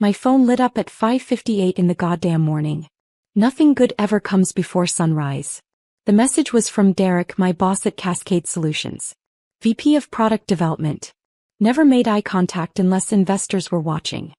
My phone lit up at 5:58 in the goddamn morning. Nothing good ever comes before sunrise. The message was from Derek, my boss at Cascade Solutions. VP of Product Development. Never made eye contact unless investors were watching.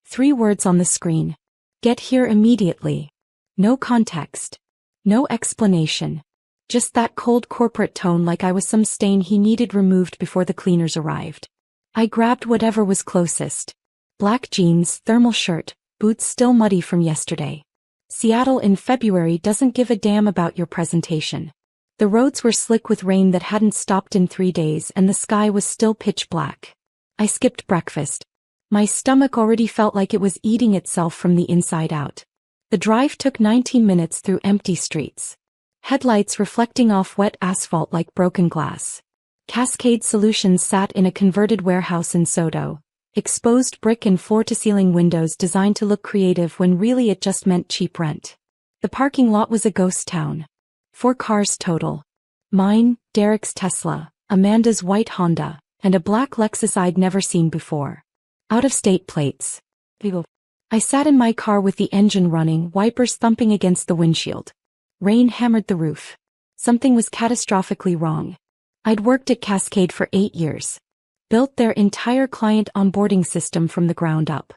3 words on the screen. Get here immediately. No context. No explanation. Just that cold corporate tone, like I was some stain he needed removed before the cleaners arrived. I grabbed whatever was closest. Black jeans, thermal shirt, boots still muddy from yesterday. Seattle in February doesn't give a damn about your presentation. The roads were slick with rain that hadn't stopped in 3 days, and the sky was still pitch black. I skipped breakfast. My stomach already felt like it was eating itself from the inside out. The drive took 19 minutes through empty streets. Headlights reflecting off wet asphalt like broken glass. Cascade Solutions sat in a converted warehouse in Sodo. Exposed brick and floor-to-ceiling windows designed to look creative when really it just meant cheap rent. The parking lot was a ghost town. 4 cars total. Mine, Derek's Tesla, Amanda's white Honda, and a black Lexus I'd never seen before. Out-of-state plates. I sat in my car with the engine running, wipers thumping against the windshield. Rain hammered the roof. Something was catastrophically wrong. I'd worked at Cascade for 8 years. Built their entire client onboarding system from the ground up.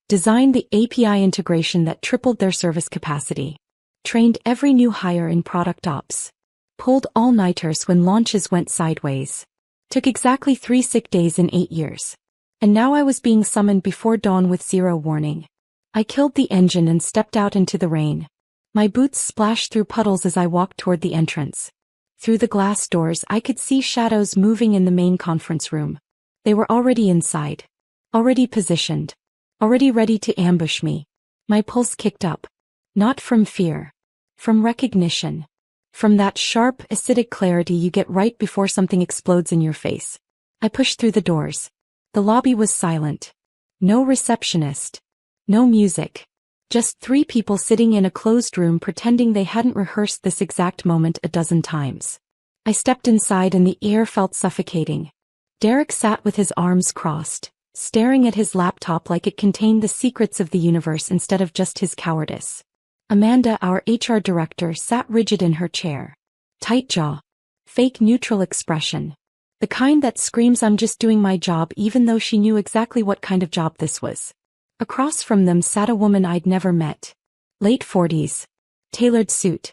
Designed the API integration that tripled their service capacity. Trained every new hire in product ops. Pulled all-nighters when launches went sideways. Took exactly 3 sick days in 8 years. And now I was being summoned before dawn with 0 warning. I killed the engine and stepped out into the rain. My boots splashed through puddles as I walked toward the entrance. Through the glass doors I could see shadows moving in the main conference room. They were already inside. Already positioned. Already ready to ambush me. My pulse kicked up. Not from fear. From recognition. From that sharp, acidic clarity you get right before something explodes in your face. I pushed through the doors. The lobby was silent. No receptionist. No music. Just 3 people sitting in a closed room pretending they hadn't rehearsed this exact moment a dozen times. I stepped inside and the air felt suffocating. Derek sat with his arms crossed, staring at his laptop like it contained the secrets of the universe instead of just his cowardice. Amanda, our HR director, sat rigid in her chair. Tight jaw. Fake neutral expression. The kind that screams I'm just doing my job even though she knew exactly what kind of job this was. Across from them sat a woman I'd never met. Late 40s. Tailored suit.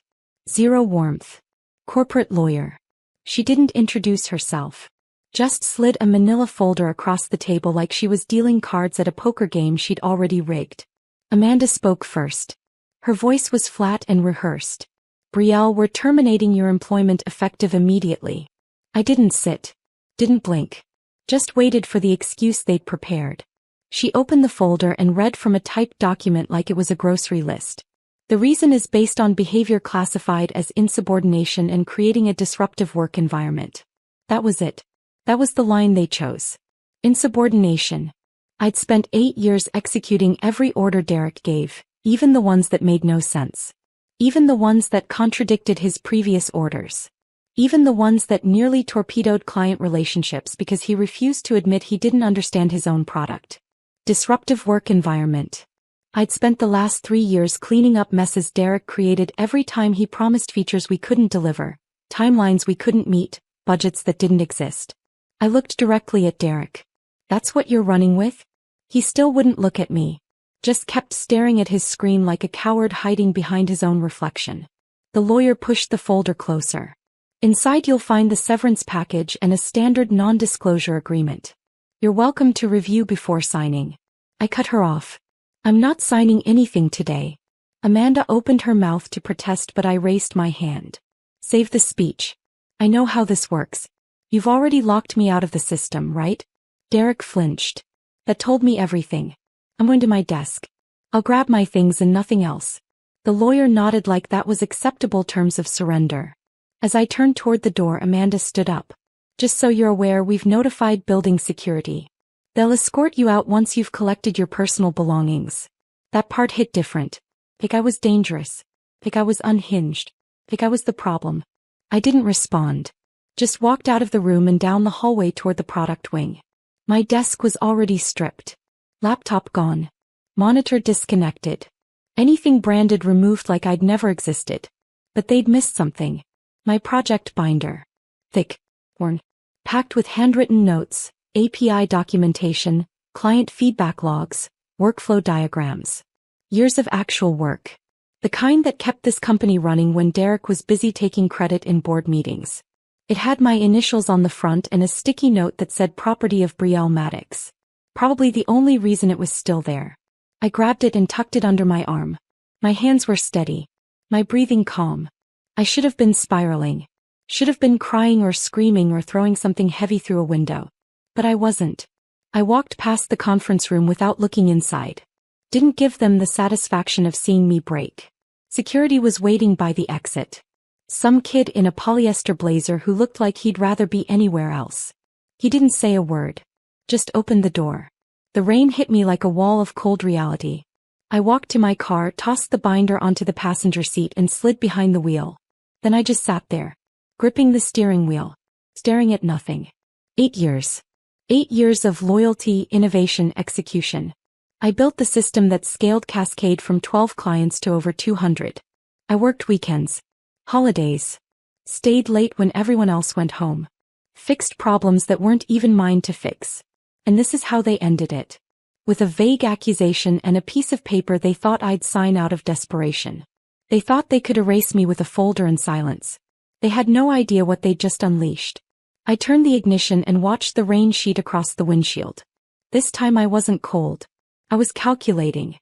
0 warmth. Corporate lawyer. She didn't introduce herself. Just slid a manila folder across the table like she was dealing cards at a poker game she'd already rigged. Amanda spoke first. Her voice was flat and rehearsed. Brielle, we're terminating your employment effective immediately. I didn't sit. Didn't blink. Just waited for the excuse they'd prepared. She opened the folder and read from a typed document like it was a grocery list. The reason is based on behavior classified as insubordination and creating a disruptive work environment. That was it. That was the line they chose. Insubordination. I'd spent 8 years executing every order Derek gave, even the ones that made no sense. Even the ones that contradicted his previous orders. Even the ones that nearly torpedoed client relationships because he refused to admit he didn't understand his own product. Disruptive work environment. I'd spent the last 3 years cleaning up messes Derek created every time he promised features we couldn't deliver, timelines we couldn't meet, budgets that didn't exist. I looked directly at Derek. That's what you're running with? He still wouldn't look at me. Just kept staring at his screen like a coward hiding behind his own reflection. The lawyer pushed the folder closer. Inside you'll find the severance package and a standard non-disclosure agreement. You're welcome to review before signing. I cut her off. I'm not signing anything today. Amanda opened her mouth to protest but I raised my hand. Save the speech. I know how this works. You've already locked me out of the system, right? Derek flinched. That told me everything. I'm going to my desk. I'll grab my things and nothing else. The lawyer nodded like that was acceptable terms of surrender. As I turned toward the door, Amanda stood up. Just so you're aware, we've notified building security. They'll escort you out once you've collected your personal belongings. That part hit different. Like I was dangerous. Like I was unhinged. Like I was the problem. I didn't respond. Just walked out of the room and down the hallway toward the product wing. My desk was already stripped. Laptop gone. Monitor disconnected. Anything branded removed like I'd never existed. But they'd missed something. My project binder. Thick. Worn. Packed with handwritten notes, API documentation, client feedback logs, workflow diagrams. Years of actual work. The kind that kept this company running when Derek was busy taking credit in board meetings. It had my initials on the front and a sticky note that said property of Betrayal Maddox. Probably the only reason it was still there. I grabbed it and tucked it under my arm. My hands were steady. My breathing calm. I should have been spiraling. Should have been crying or screaming or throwing something heavy through a window. But I wasn't. I walked past the conference room without looking inside. Didn't give them the satisfaction of seeing me break. Security was waiting by the exit. Some kid in a polyester blazer who looked like he'd rather be anywhere else. He didn't say a word. Just opened the door. The rain hit me like a wall of cold reality. I walked to my car, tossed the binder onto the passenger seat and slid behind the wheel. Then I just sat there, gripping the steering wheel, staring at nothing. 8 years. 8 years of loyalty, innovation, execution. I built the system that scaled Cascade from 12 clients to over 200. I worked weekends, holidays, stayed late when everyone else went home, fixed problems that weren't even mine to fix. And this is how they ended it. With a vague accusation and a piece of paper they thought I'd sign out of desperation. They thought they could erase me with a folder and silence. They had no idea what they'd just unleashed. I turned the ignition and watched the rain sheet across the windshield. This time I wasn't cold. I was calculating.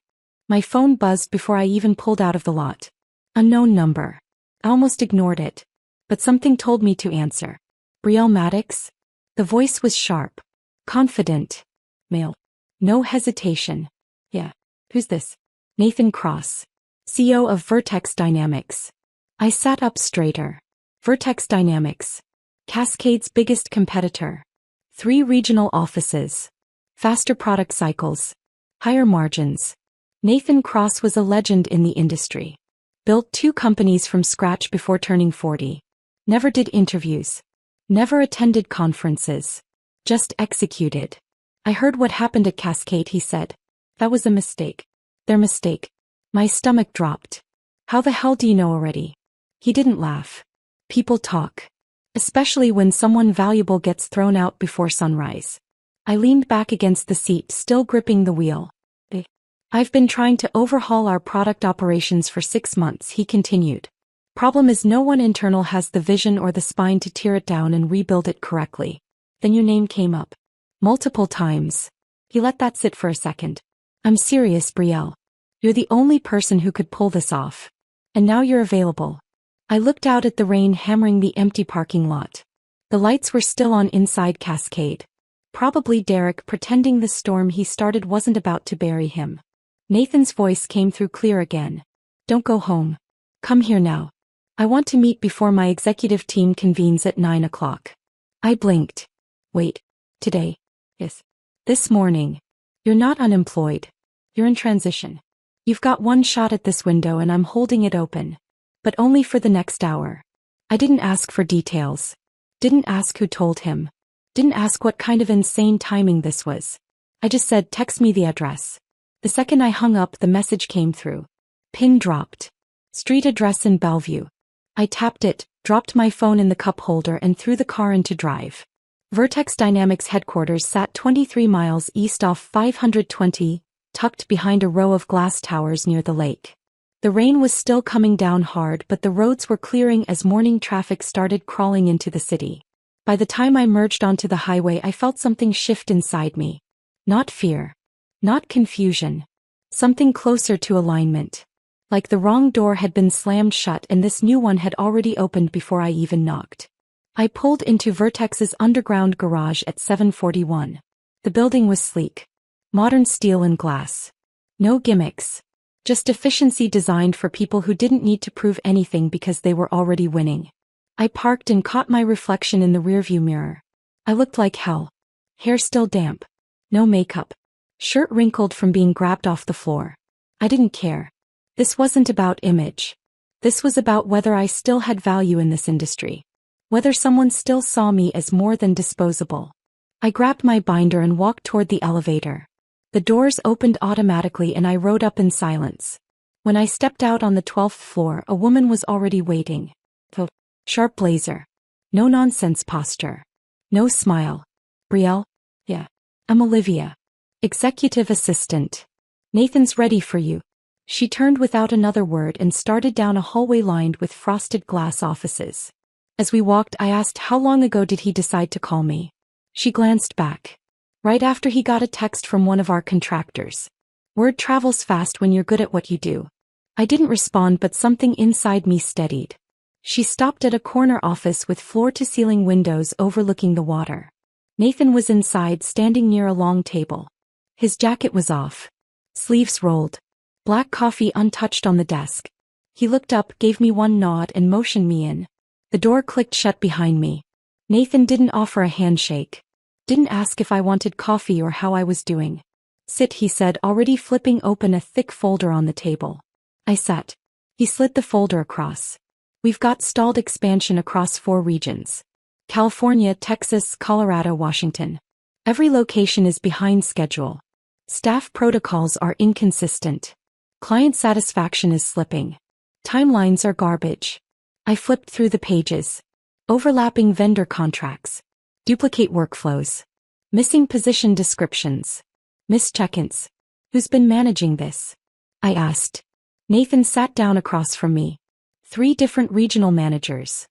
My phone buzzed before I even pulled out of the lot. Unknown number. I almost ignored it. But something told me to answer. Betrayal Maddox? The voice was sharp. Confident. Male. No hesitation. Yeah. Who's this? Nathan Cross. CEO of Vertex Dynamics. I sat up straighter. Vertex Dynamics. Cascade's biggest competitor. 3 regional offices. Faster product cycles. Higher margins. Nathan Cross was a legend in the industry. Built 2 companies from scratch before turning 40. Never did interviews. Never attended conferences. Just executed. I heard what happened at Cascade, he said. That was a mistake. Their mistake. My stomach dropped. How the hell do you know already? He didn't laugh. People talk. Especially when someone valuable gets thrown out before sunrise. I leaned back against the seat, still gripping the wheel. I've been trying to overhaul our product operations for 6 months, he continued. Problem is no one internal has the vision or the spine to tear it down and rebuild it correctly. Then your name came up. Multiple times. He let that sit for a second. I'm serious, Betrayal. You're the only person who could pull this off. And now you're available. I looked out at the rain hammering the empty parking lot. The lights were still on inside Cascade. Probably Derek pretending the storm he started wasn't about to bury him. Nathan's voice came through clear again. Don't go home. Come here now. I want to meet before my executive team convenes at 9 o'clock. I blinked. Wait. Today? Yes. This morning. You're not unemployed. You're in transition. You've got one shot at this window and I'm holding it open. But only for the next hour. I didn't ask for details. Didn't ask who told him. Didn't ask what kind of insane timing this was. I just said, text me the address. The second I hung up, the message came through. Pin dropped. Street address in Bellevue. I tapped it, dropped my phone in the cup holder and threw the car into drive. Vertex Dynamics headquarters sat 23 miles east off 520, tucked behind a row of glass towers near the lake. The rain was still coming down hard, but the roads were clearing as morning traffic started crawling into the city. By the time I merged onto the highway, I felt something shift inside me. Not fear. Not confusion. Something closer to alignment. Like the wrong door had been slammed shut and this new one had already opened before I even knocked. I pulled into Vertex's underground garage at 7:41. The building was sleek. Modern steel and glass. No gimmicks. Just efficiency designed for people who didn't need to prove anything because they were already winning. I parked and caught my reflection in the rearview mirror. I looked like hell. Hair still damp. No makeup. Shirt wrinkled from being grabbed off the floor. I didn't care. This wasn't about image. This was about whether I still had value in this industry. Whether someone still saw me as more than disposable. I grabbed my binder and walked toward the elevator. The doors opened automatically and I rode up in silence. When I stepped out on the 12th floor, a woman was already waiting. Sharp blazer. No nonsense posture. No smile. Brielle? Yeah. I'm Olivia. Executive assistant. Nathan's ready for you. She turned without another word and started down a hallway lined with frosted glass offices. As we walked, I asked how long ago did he decide to call me. She glanced back. Right after he got a text from one of our contractors. Word travels fast when you're good at what you do. I didn't respond, but something inside me steadied. She stopped at a corner office with floor-to-ceiling windows overlooking the water. Nathan was inside, standing near a long table. His jacket was off. Sleeves rolled. Black coffee untouched on the desk. He looked up, gave me one nod and motioned me in. The door clicked shut behind me. Nathan didn't offer a handshake. Didn't ask if I wanted coffee or how I was doing. Sit, he said, already flipping open a thick folder on the table. I sat. He slid the folder across. We've got stalled expansion across 4 regions. California, Texas, Colorado, Washington. Every location is behind schedule. Staff protocols are inconsistent. Client satisfaction is slipping. Timelines are garbage. I flipped through the pages. Overlapping vendor contracts. Duplicate workflows. Missing position descriptions. Missed check-ins. Who's been managing this? I asked. Nathan sat down across from me. 3 different regional managers.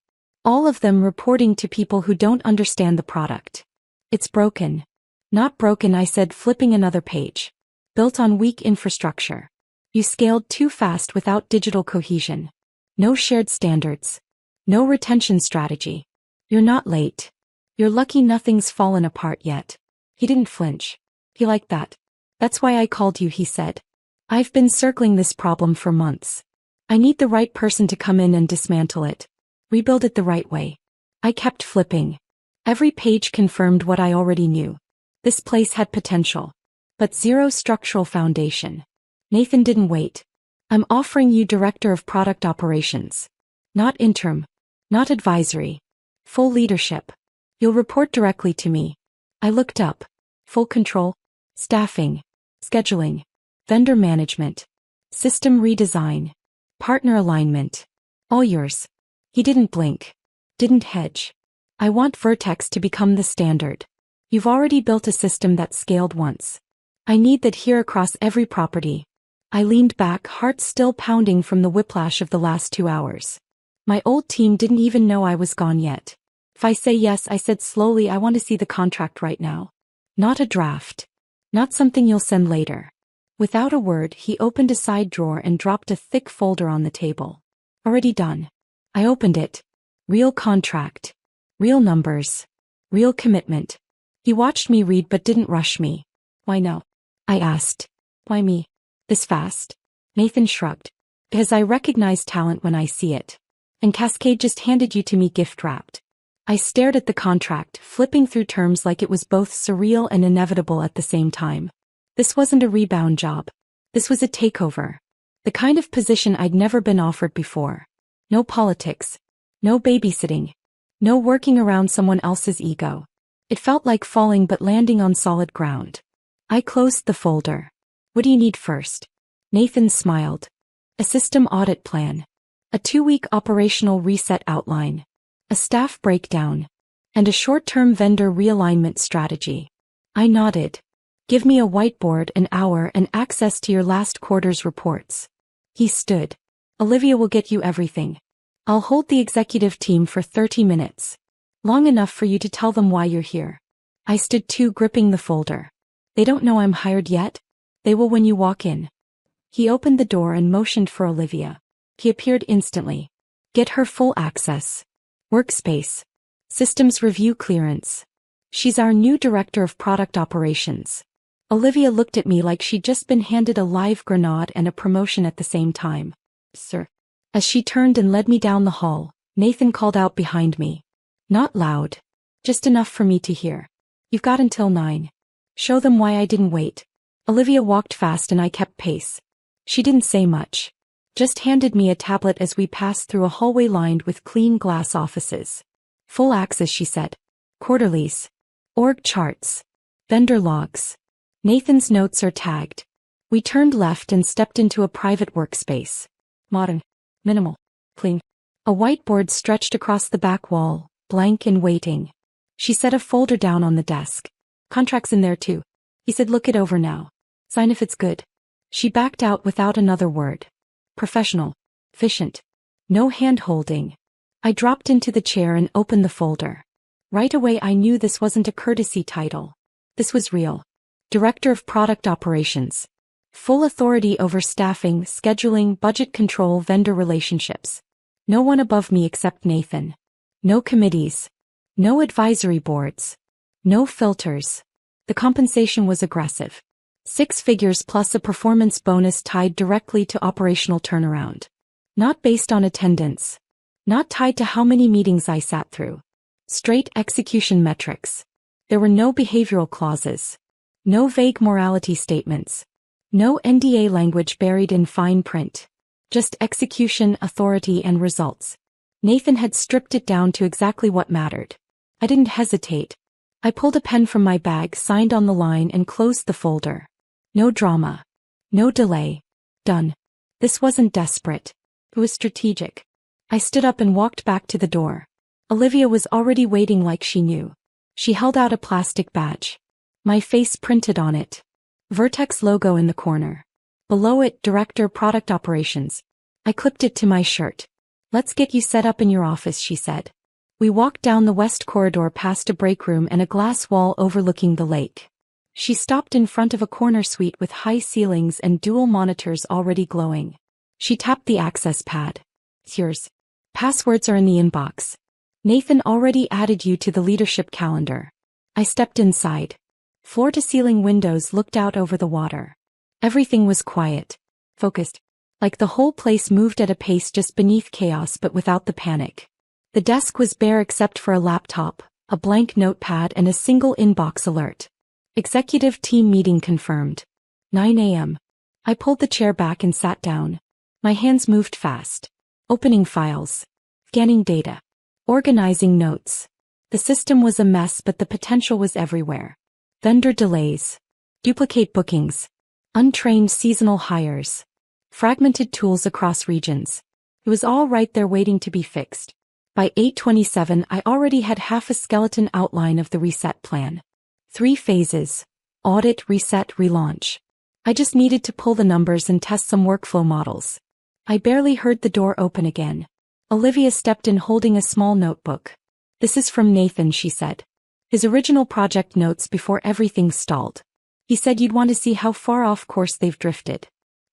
All of them reporting to people who don't understand the product. It's broken. Not broken, I said, flipping another page. Built on weak infrastructure. You scaled too fast without digital cohesion. No shared standards. No retention strategy. You're not late. You're lucky nothing's fallen apart yet. He didn't flinch. He liked that. That's why I called you, he said. I've been circling this problem for months. I need the right person to come in and dismantle it. Rebuild it the right way. I kept flipping. Every page confirmed what I already knew. This place had potential. But zero structural foundation. Nathan didn't wait. I'm offering you Director of Product Operations. Not interim. Not advisory. Full leadership. You'll report directly to me. I looked up. Full control. Staffing. Scheduling. Vendor management. System redesign. Partner alignment. All yours. He didn't blink. Didn't hedge. I want Vertex to become the standard. You've already built a system that scaled once. I need that here across every property. I leaned back, heart still pounding from the whiplash of the last 2 hours. My old team didn't even know I was gone yet. If I say yes, I said slowly, I want to see the contract right now. Not a draft. Not something you'll send later. Without a word, he opened a side drawer and dropped a thick folder on the table. Already done. I opened it. Real contract. Real numbers. Real commitment. He watched me read but didn't rush me. Why no? I asked. Why me? This fast? Nathan shrugged. Because I recognize talent when I see it. And Cascade just handed you to me gift-wrapped. I stared at the contract, flipping through terms like it was both surreal and inevitable at the same time. This wasn't a rebound job. This was a takeover. The kind of position I'd never been offered before. No politics. No babysitting. No working around someone else's ego. It felt like falling but landing on solid ground. I closed the folder. What do you need first? Nathan smiled. A system audit plan. A 2-week operational reset outline. A staff breakdown. And a short-term vendor realignment strategy. I nodded. Give me a whiteboard, an hour, and access to your last quarter's reports. He stood. Olivia will get you everything. I'll hold the executive team for 30 minutes. Long enough for you to tell them why you're here. I stood too, gripping the folder. They don't know I'm hired yet? They will when you walk in. He opened the door and motioned for Olivia. He appeared instantly. Get her full access. Workspace. Systems review clearance. She's our new Director of Product Operations. Olivia looked at me like she'd just been handed a live grenade and a promotion at the same time. Sir. As she turned and led me down the hall, Nathan called out behind me. Not loud. Just enough for me to hear. You've got until 9. Show them why I didn't wait. Olivia walked fast and I kept pace. She didn't say much. Just handed me a tablet as we passed through a hallway lined with clean glass offices. Full access, she said. Quarterlies. Org charts. Vendor logs. Nathan's notes are tagged. We turned left and stepped into a private workspace. Modern. Minimal. Clean. A whiteboard stretched across the back wall, blank and waiting. She set a folder down on the desk. Contracts in there too. He said, look it over now. Sign if it's good. She backed out without another word. Professional. Efficient. No hand-holding. I dropped into the chair and opened the folder. Right away I knew this wasn't a courtesy title. This was real. Director of Product Operations. Full authority over staffing, scheduling, budget control, vendor relationships. No one above me except Nathan. No committees. No advisory boards. No filters. The compensation was aggressive. 6 figures plus a performance bonus tied directly to operational turnaround. Not based on attendance. Not tied to how many meetings I sat through. Straight execution metrics. There were no behavioral clauses. No vague morality statements. No NDA language buried in fine print. Just execution, authority, and results. Nathan had stripped it down to exactly what mattered. I didn't hesitate. I pulled a pen from my bag, signed on the line, and closed the folder. No drama. No delay. Done. This wasn't desperate. It was strategic. I stood up and walked back to the door. Olivia was already waiting like she knew. She held out a plastic badge. My face printed on it. Vertex logo in the corner. Below it, Director Product Operations. I clipped it to my shirt. Let's get you set up in your office, she said. We walked down the west corridor past a break room and a glass wall overlooking the lake. She stopped in front of a corner suite with high ceilings and dual monitors already glowing. She tapped the access pad. It's yours. Passwords are in the inbox. Nathan already added you to the leadership calendar. I stepped inside. Floor-to-ceiling windows looked out over the water. Everything was quiet. Focused. Like the whole place moved at a pace just beneath chaos but without the panic. The desk was bare except for a laptop, a blank notepad and a single inbox alert. Executive team meeting confirmed. 9 a.m. I pulled the chair back and sat down. My hands moved fast. Opening files. Scanning data. Organizing notes. The system was a mess but the potential was everywhere. Vendor delays. Duplicate bookings. Untrained seasonal hires. Fragmented tools across regions. It was all right there waiting to be fixed. By 8:27 I already had half a skeleton outline of the reset plan. 3 phases. Audit, reset, relaunch. I just needed to pull the numbers and test some workflow models. I barely heard the door open again. Olivia stepped in holding a small notebook. This is from Nathan, she said. His original project notes before everything stalled. He said you'd want to see how far off course they've drifted.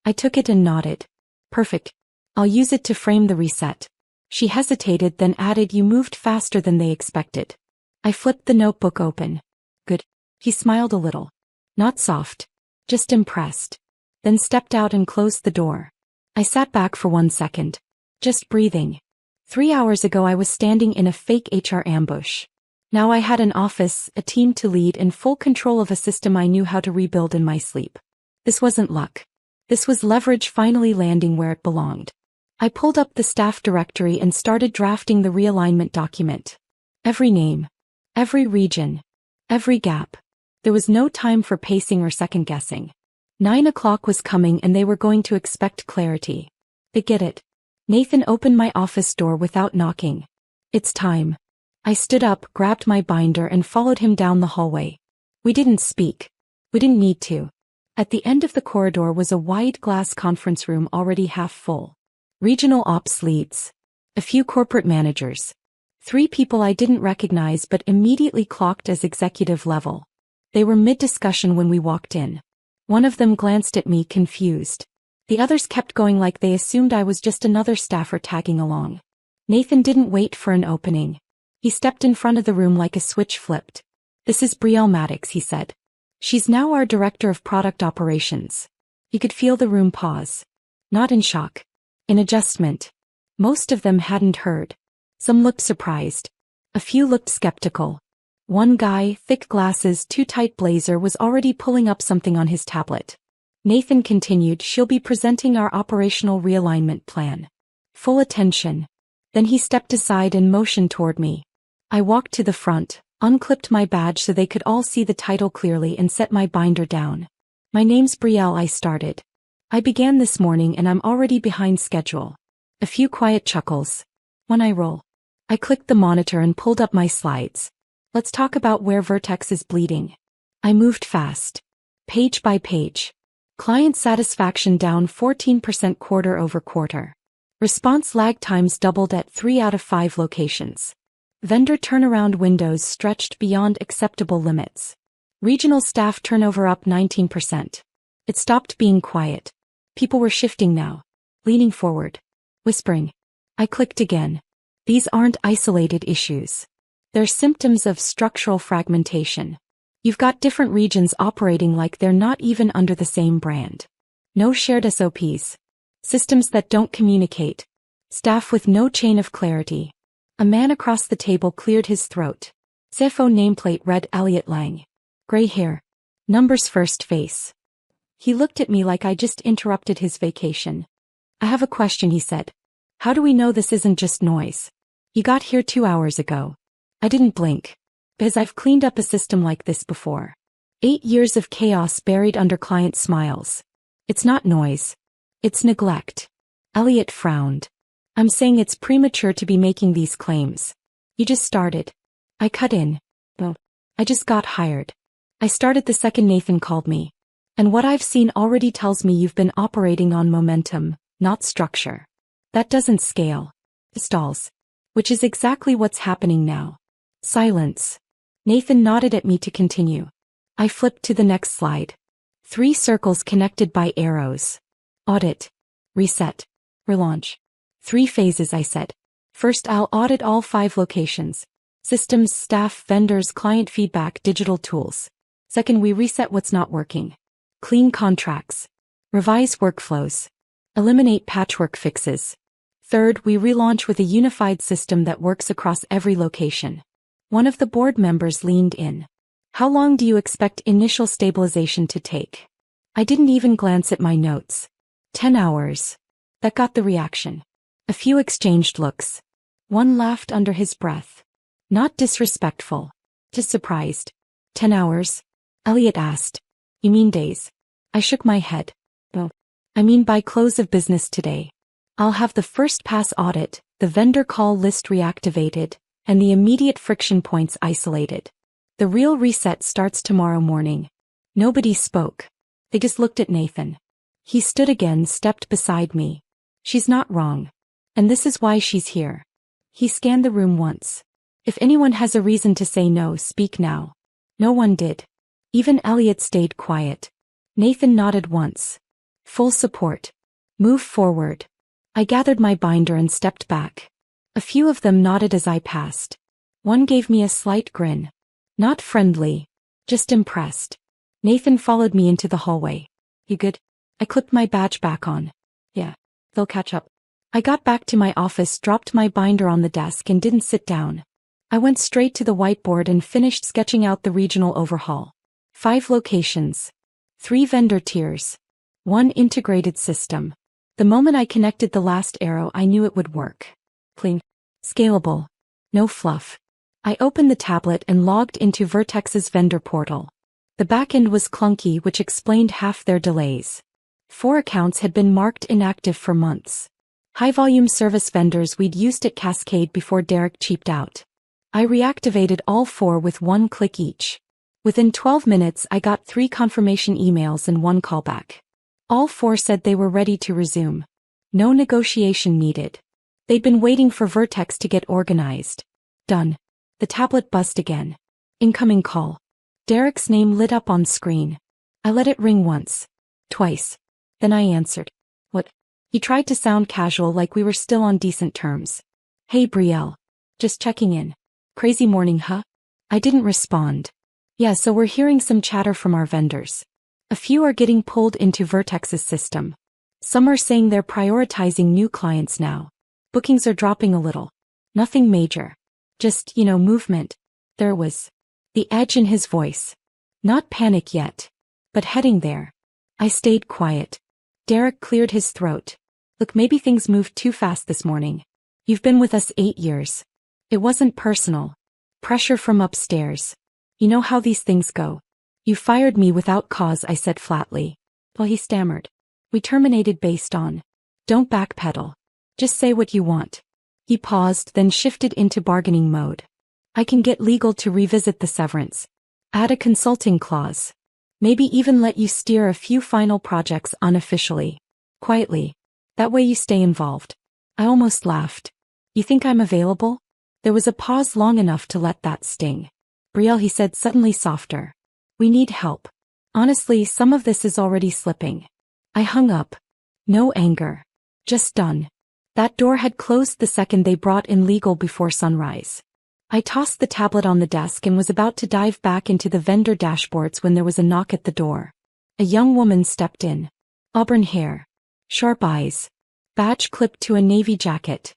I took it and nodded. Perfect. I'll use it to frame the reset. She hesitated, then added, you moved faster than they expected. I flipped the notebook open. Good. He smiled a little. Not soft. Just impressed. Then stepped out and closed the door. I sat back for 1 second. Just breathing. 3 hours ago I was standing in a fake HR ambush. Now I had an office, a team to lead, and full control of a system I knew how to rebuild in my sleep. This wasn't luck. This was leverage finally landing where it belonged. I pulled up the staff directory and started drafting the realignment document. Every name. Every region. Every gap. There was no time for pacing or second-guessing. 9 o'clock was coming and they were going to expect clarity. They get it. Nathan opened my office door without knocking. It's time. I stood up, grabbed my binder and followed him down the hallway. We didn't speak. We didn't need to. At the end of the corridor was a wide glass conference room already half full. Regional ops leads. A few corporate managers. 3 people I didn't recognize but immediately clocked as executive level. They were mid-discussion when we walked in. One of them glanced at me confused. The others kept going like they assumed I was just another staffer tagging along. Nathan didn't wait for an opening. He stepped in front of the room like a switch flipped. This is Brielle Maddox, he said. She's now our Director of Product Operations. You could feel the room pause. Not in shock. In adjustment. Most of them hadn't heard. Some looked surprised. A few looked skeptical. One guy, thick glasses, too tight blazer, was already pulling up something on his tablet. Nathan continued, she'll be presenting our operational realignment plan. Full attention. Then he stepped aside and motioned toward me. I walked to the front, unclipped my badge so they could all see the title clearly, and set my binder down. My name's Brielle, I started. I began this morning and I'm already behind schedule. A few quiet chuckles. When I roll. I clicked the monitor and pulled up my slides. Let's talk about where Vertex is bleeding. I moved fast. Page by page. Client satisfaction down 14% quarter-over-quarter. Response lag times doubled at 3 out of 5 locations. Vendor turnaround windows stretched beyond acceptable limits. Regional staff turnover up 19%. It stopped being quiet. People were shifting now. Leaning forward. Whispering. I clicked again. These aren't isolated issues. They're symptoms of structural fragmentation. You've got different regions operating like they're not even under the same brand. No shared SOPs. Systems that don't communicate. Staff with no chain of clarity. A man across the table cleared his throat. CFO nameplate read Elliot Lang. Gray hair. Numbers first face. He looked at me like I just interrupted his vacation. I have a question, he said. How do we know this isn't just noise? You got here 2 hours ago. I didn't blink. Because I've cleaned up a system like this before. 8 years of chaos buried under client smiles. It's not noise. It's neglect. Elliot frowned. I'm saying it's premature to be making these claims. You just started. I cut in. Well, I just got hired. I started the second Nathan called me. And what I've seen already tells me you've been operating on momentum, not structure. That doesn't scale. It stalls. Which is exactly what's happening now. Silence. Nathan nodded at me to continue. I flipped to the next slide. 3 circles connected by arrows. Audit. Reset. Relaunch. 3 phases, I said. First, I'll audit all 5 locations. Systems, staff, vendors, client feedback, digital tools. Second, we reset what's not working. Clean contracts. Revise workflows. Eliminate patchwork fixes. Third, we relaunch with a unified system that works across every location. One of the board members leaned in. How long do you expect initial stabilization to take? I didn't even glance at my notes. 10 hours. That got the reaction. A few exchanged looks. One laughed under his breath. Not disrespectful. Just surprised. 10 hours? Elliot asked. You mean days? I shook my head. Well, I mean by close of business today. I'll have the first pass audit, the vendor call list reactivated, and the immediate friction points isolated. The real reset starts tomorrow morning. Nobody spoke. They just looked at Nathan. He stood again, stepped beside me. She's not wrong. And this is why she's here. He scanned the room once. If anyone has a reason to say no, speak now. No one did. Even Elliot stayed quiet. Nathan nodded once. Full support. Move forward. I gathered my binder and stepped back. A few of them nodded as I passed. One gave me a slight grin. Not friendly. Just impressed. Nathan followed me into the hallway. You good? I clipped my badge back on. Yeah. They'll catch up. I got back to my office, dropped my binder on the desk and didn't sit down. I went straight to the whiteboard and finished sketching out the regional overhaul. 5 locations. 3 vendor tiers. 1 integrated system. The moment I connected the last arrow, I knew it would work. Clean. Scalable. No fluff. I opened the tablet and logged into Vertex's vendor portal. The backend was clunky, which explained half their delays. 4 accounts had been marked inactive for months. High-volume service vendors we'd used at Cascade before Derek cheaped out. I reactivated all 4 with 1 click each. Within 12 minutes, I got 3 confirmation emails and 1 callback. All 4 said they were ready to resume. No negotiation needed. They'd been waiting for Vertex to get organized. Done. The tablet buzzed again. Incoming call. Derek's name lit up on screen. I let it ring once. Twice. Then I answered. What? He tried to sound casual, like we were still on decent terms. Hey Brielle. Just checking in. Crazy morning, huh? I didn't respond. Yeah, so we're hearing some chatter from our vendors. A few are getting pulled into Vertex's system. Some are saying they're prioritizing new clients now. Bookings are dropping a little. Nothing major. Just, movement. There was the edge in his voice. Not panic yet. But heading there. I stayed quiet. Derek cleared his throat. Look, maybe things moved too fast this morning. You've been with us 8 years. It wasn't personal. Pressure from upstairs. You know how these things go. You fired me without cause, I said flatly. Well, he stammered. We terminated based on. Don't backpedal. Just say what you want. He paused, then shifted into bargaining mode. I can get legal to revisit the severance. Add a consulting clause. Maybe even let you steer a few final projects unofficially. Quietly. That way you stay involved. I almost laughed. You think I'm available? There was a pause long enough to let that sting. Brielle, he said suddenly softer. We need help. Honestly, some of this is already slipping. I hung up. No anger. Just done. That door had closed the second they brought in legal before sunrise. I tossed the tablet on the desk and was about to dive back into the vendor dashboards when there was a knock at the door. A young woman stepped in. Auburn hair. Sharp eyes. Badge clipped to a navy jacket.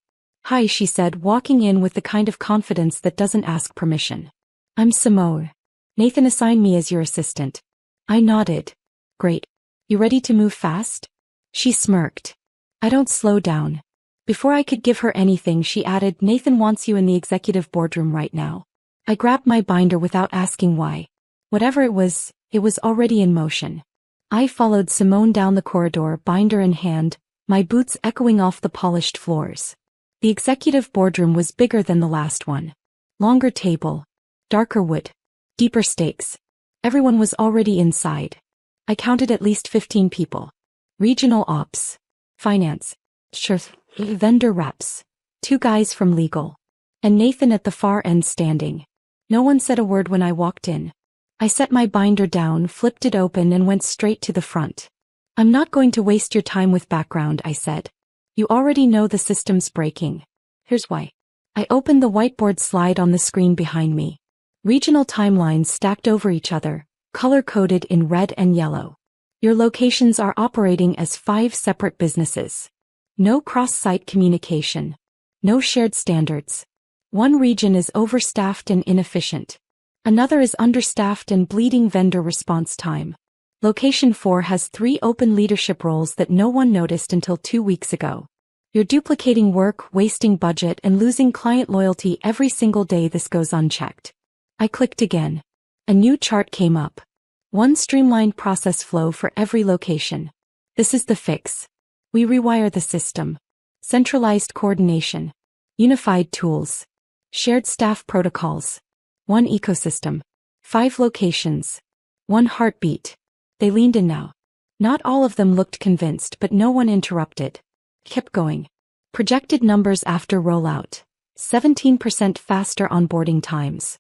Hi, she said, walking in with the kind of confidence that doesn't ask permission. I'm Simone. Nathan assigned me as your assistant. I nodded. Great. You ready to move fast? She smirked. I don't slow down. Before I could give her anything, she added, Nathan wants you in the executive boardroom right now. I grabbed my binder without asking why. Whatever it was already in motion. I followed Simone down the corridor, binder in hand, my boots echoing off the polished floors. The executive boardroom was bigger than the last one. Longer table. Darker wood. Deeper stakes. Everyone was already inside. I counted at least 15 people. Regional ops. Finance. Vendor reps. 2 guys from legal. And Nathan at the far end standing. No one said a word when I walked in. I set my binder down, flipped it open and went straight to the front. I'm not going to waste your time with background, I said. You already know the system's breaking. Here's why. I opened the whiteboard slide on the screen behind me. Regional timelines stacked over each other, color-coded in red and yellow. Your locations are operating as 5 separate businesses. No cross-site communication. No shared standards. One region is overstaffed and inefficient. Another is understaffed and bleeding vendor response time. Location 4 has 3 open leadership roles that no one noticed until 2 weeks ago. You're duplicating work, wasting budget, and losing client loyalty every single day this goes unchecked. I clicked again. A new chart came up. One streamlined process flow for every location. This is the fix. We rewire the system. Centralized coordination. Unified tools. Shared staff protocols. One ecosystem. 5 locations. One heartbeat. They leaned in now. Not all of them looked convinced, but no one interrupted. Kept going. Projected numbers after rollout. 17% faster onboarding times.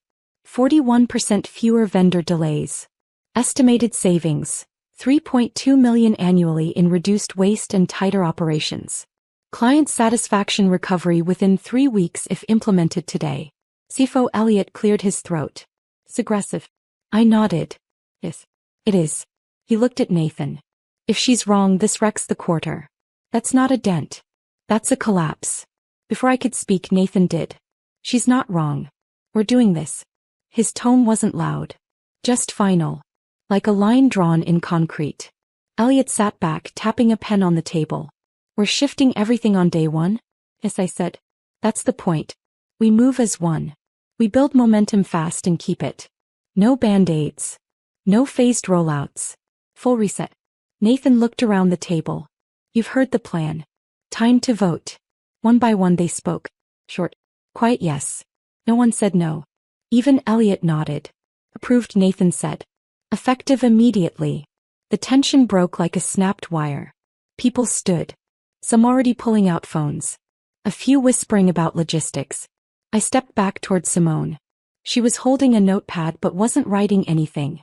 41% fewer vendor delays. Estimated savings. 3.2 million annually in reduced waste and tighter operations. Client satisfaction recovery within 3 weeks if implemented today. CFO Elliot cleared his throat. It's aggressive. I nodded. Yes, it is. He looked at Nathan. If she's wrong, this wrecks the quarter. That's not a dent. That's a collapse. Before I could speak, Nathan did. She's not wrong. We're doing this. His tone wasn't loud. Just final. Like a line drawn in concrete. Elliot sat back, tapping a pen on the table. We're shifting everything on day 1? Yes, I said. That's the point. We move as one. We build momentum fast and keep it. No band-aids. No phased rollouts. Full reset. Nathan looked around the table. You've heard the plan. Time to vote. One by one they spoke. Short, quiet yes. No one said no. Even Elliot nodded. Approved, Nathan said. Effective immediately. The tension broke like a snapped wire. People stood. Some already pulling out phones. A few whispering about logistics. I stepped back toward Simone. She was holding a notepad but wasn't writing anything.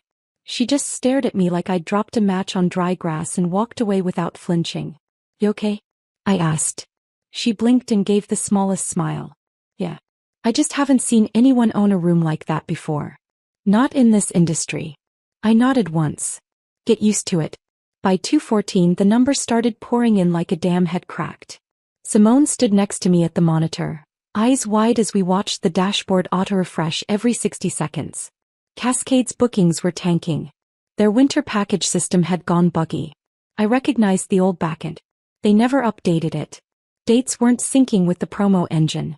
She just stared at me like I'd dropped a match on dry grass and walked away without flinching. You okay? I asked. She blinked and gave the smallest smile. Yeah. I just haven't seen anyone own a room like that before. Not in this industry. I nodded once. Get used to it. By 2:14 the numbers started pouring in like a dam had cracked. Simone stood next to me at the monitor, eyes wide as we watched the dashboard auto-refresh every 60 seconds. Cascade's bookings were tanking. Their winter package system had gone buggy. I recognized the old backend. They never updated it. Dates weren't syncing with the promo engine.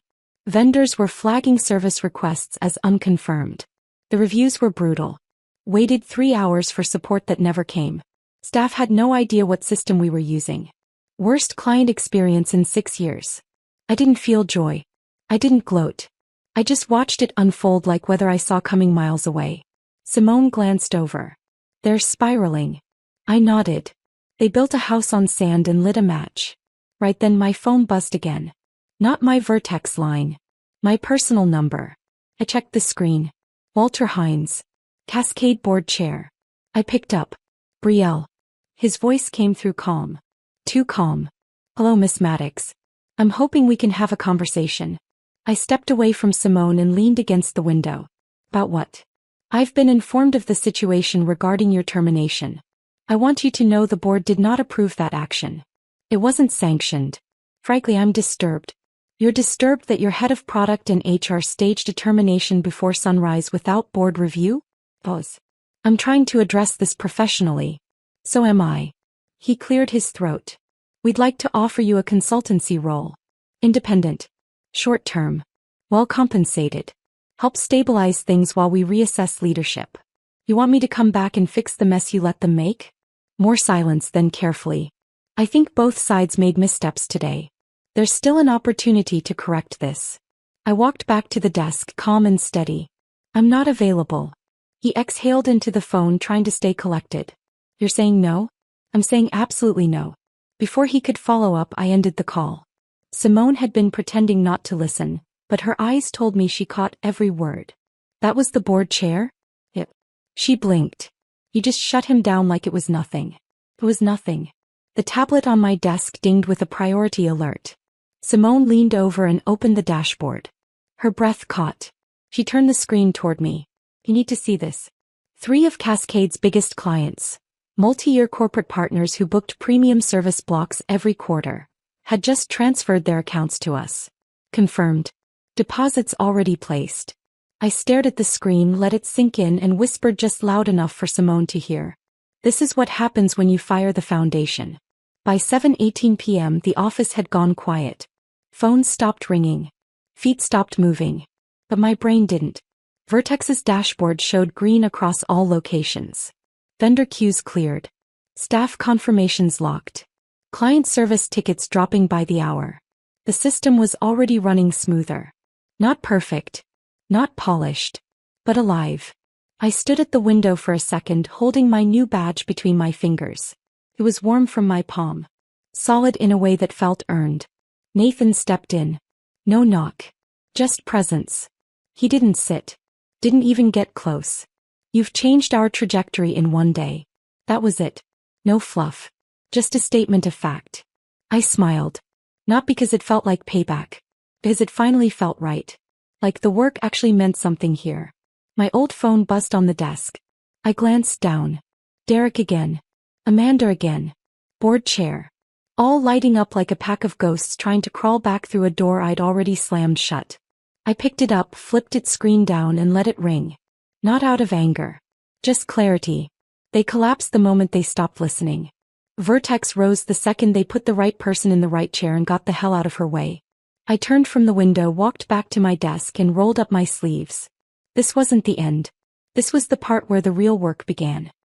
Vendors were flagging service requests as unconfirmed. The reviews were brutal. Waited 3 hours for support that never came. Staff had no idea what system we were using. Worst client experience in 6 years. I didn't feel joy. I didn't gloat. I just watched it unfold like weather I saw coming miles away. Simone glanced over. They're spiraling. I nodded. They built a house on sand and lit a match. Right then my phone buzzed again. Not my Vertex line. My personal number. I checked the screen. Walter Hines. Cascade board chair. I picked up. Brielle. His voice came through calm. Too calm. Hello, Miss Maddox. I'm hoping we can have a conversation. I stepped away from Simone and leaned against the window. About what? I've been informed of the situation regarding your termination. I want you to know the board did not approve that action. It wasn't sanctioned. Frankly, I'm disturbed. You're disturbed that your head of product and HR staged a termination before sunrise without board review? Pause. I'm trying to address this professionally. So am I. He cleared his throat. We'd like to offer you a consultancy role. Independent. Short term. Well compensated. Help stabilize things while we reassess leadership. You want me to come back and fix the mess you let them make? More silence, then carefully. I think both sides made missteps today. There's still an opportunity to correct this. I walked back to the desk, calm and steady. I'm not available. He exhaled into the phone, trying to stay collected. You're saying no? I'm saying absolutely no. Before he could follow up, I ended the call. Simone had been pretending not to listen, but her eyes told me she caught every word. That was the board chair? Yep. She blinked. You just shut him down like it was nothing. It was nothing. The tablet on my desk dinged with a priority alert. Simone leaned over and opened the dashboard. Her breath caught. She turned the screen toward me. You need to see this. 3 of Cascade's biggest clients, multi-year corporate partners who booked premium service blocks every quarter, had just transferred their accounts to us. Confirmed. Deposits already placed. I stared at the screen, let it sink in, and whispered just loud enough for Simone to hear. This is what happens when you fire the foundation. By 7:18 p.m. the office had gone quiet. Phones stopped ringing. Feet stopped moving. But my brain didn't. Vertex's dashboard showed green across all locations. Vendor queues cleared. Staff confirmations locked. Client service tickets dropping by the hour. The system was already running smoother. Not perfect. Not polished. But alive. I stood at the window for a second, holding my new badge between my fingers. It was warm from my palm. Solid in a way that felt earned. Nathan stepped in. No knock. Just presence. He didn't sit. Didn't even get close. You've changed our trajectory in one day. That was it. No fluff. Just a statement of fact. I smiled. Not because it felt like payback. Because it finally felt right. Like the work actually meant something here. My old phone buzzed on the desk. I glanced down. Derek again. Amanda again. Board chair. All lighting up like a pack of ghosts trying to crawl back through a door I'd already slammed shut. I picked it up, flipped its screen down, and let it ring. Not out of anger. Just clarity. They collapsed the moment they stopped listening. Vertex rose the second they put the right person in the right chair and got the hell out of her way. I turned from the window, walked back to my desk, and rolled up my sleeves. This wasn't the end. This was the part where the real work began.